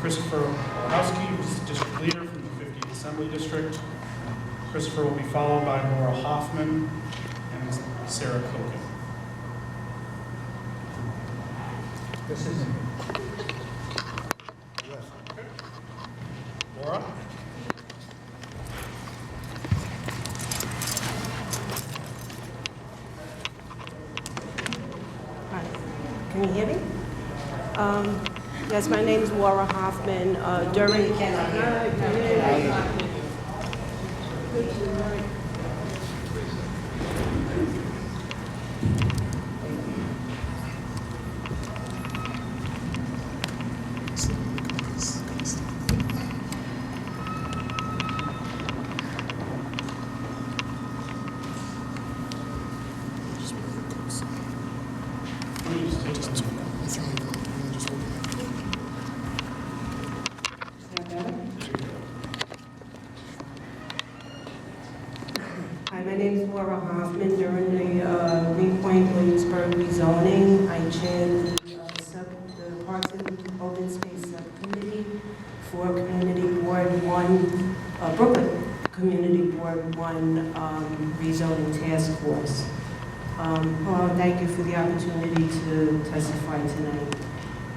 Christopher Olechowski, who's district leader from the 50th Assembly District. Christopher will be followed by Laura Hoffman and Sarah Koken. This is Laura? Hi. Can you hear me? Yes, my name is Laura Hoffman. During Hi, my name is Laura Hoffman. During the Greenpoint Williamsburg rezoning, I chaired the Parks and Open Space Subcommittee for Community Board 1, Brooklyn Community Board 1 rezoning task force. Well, thank you for the opportunity to testify tonight.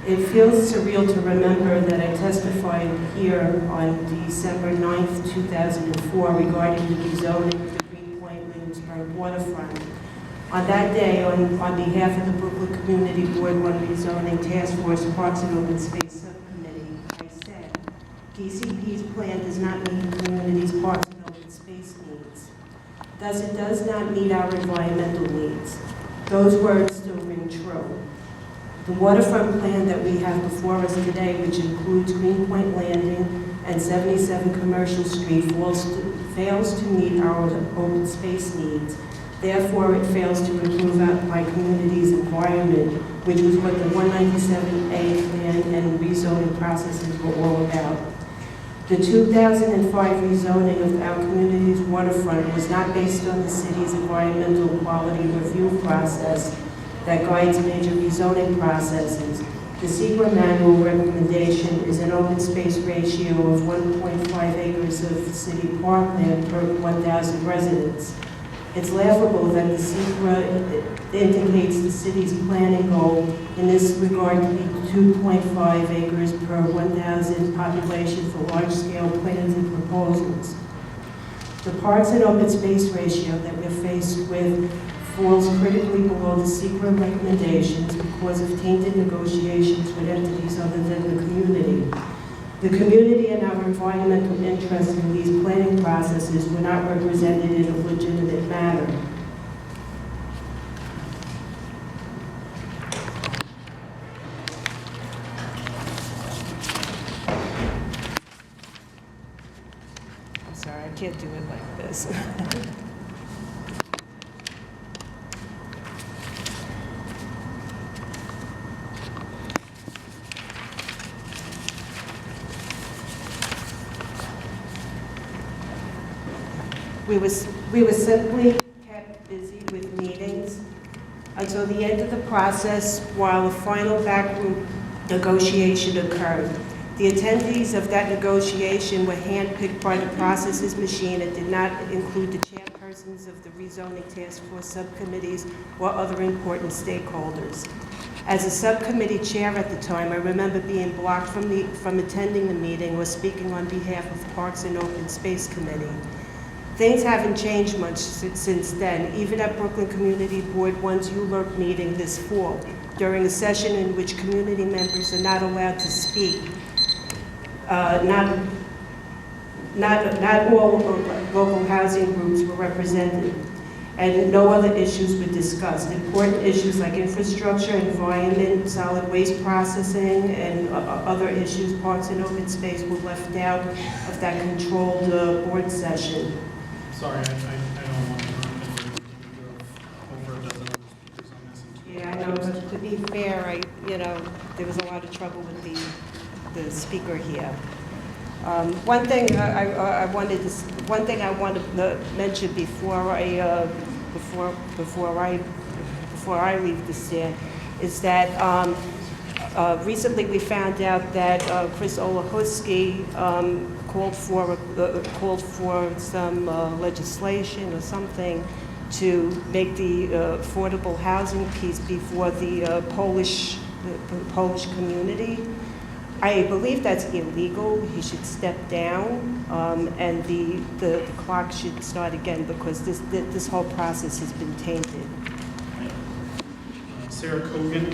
It feels surreal to remember that I testified here on December 9th, 2004 regarding the rezoning of the Greenpoint Williamsburg waterfront. On that day, on behalf of the Brooklyn Community Board 1 Rezoning Task Force Parks and Open Space Subcommittee, I said, DCP's plan does not meet the community's parks and open space needs. Thus, it does not meet our environmental needs. Those words still ring true. The waterfront plan that we have before us today, which includes Greenpoint Landing and 77 Commercial Street, fails to meet our open space needs. Therefore, it fails to improve my community's environment, which was what the 197A plan and rezoning processes were all about. The 2005 rezoning of our community's waterfront was not based on the city's environmental quality review process that guides major rezoning processes. The secret manual recommendation is an open space ratio of 1.5 acres of city parkland per 1,000 residents. It's laughable that the SECRA indicates the city's planning goal in this regard to be 2.5 acres per 1,000 population for large-scale plans and proposals. The parks and open space ratio that we're faced with falls critically below the SECRA recommendations because of tainted negotiations with entities other than the community. The community and our environmental interests in these planning processes were not represented in a legitimate manner. I'm sorry, I can't do it like this. We were simply kept busy with meetings until the end of the process while a final backroom negotiation occurred. The attendees of that negotiation were handpicked by the processes machine and did not include the chairpersons of the rezoning task force subcommittees or other important stakeholders. As a subcommittee chair at the time, I remember being blocked from attending the meeting or speaking on behalf of Parks and Open Space Committee. Things haven't changed much since then, even at Brooklyn Community Board 1's ULURP meeting this fall, during a session in which community members are not allowed to speak. Not all local housing groups were represented, and no other issues were discussed. Important issues like infrastructure, environment, solid waste processing, and other issues, parks and open space, were left out of that controlled board session. Sorry, I don't want to run over a dozen other speakers on this. Yeah, I know, but to be fair, there was a lot of trouble with the speaker here. One thing I wanted to mention before I leave the stand is that Recently, we found out that Chris Olechowski called for some legislation or something to make the affordable housing piece before the Polish community. I believe that's illegal. He should step down, and the clock should start again because this whole process has been tainted. Sarah Cogan,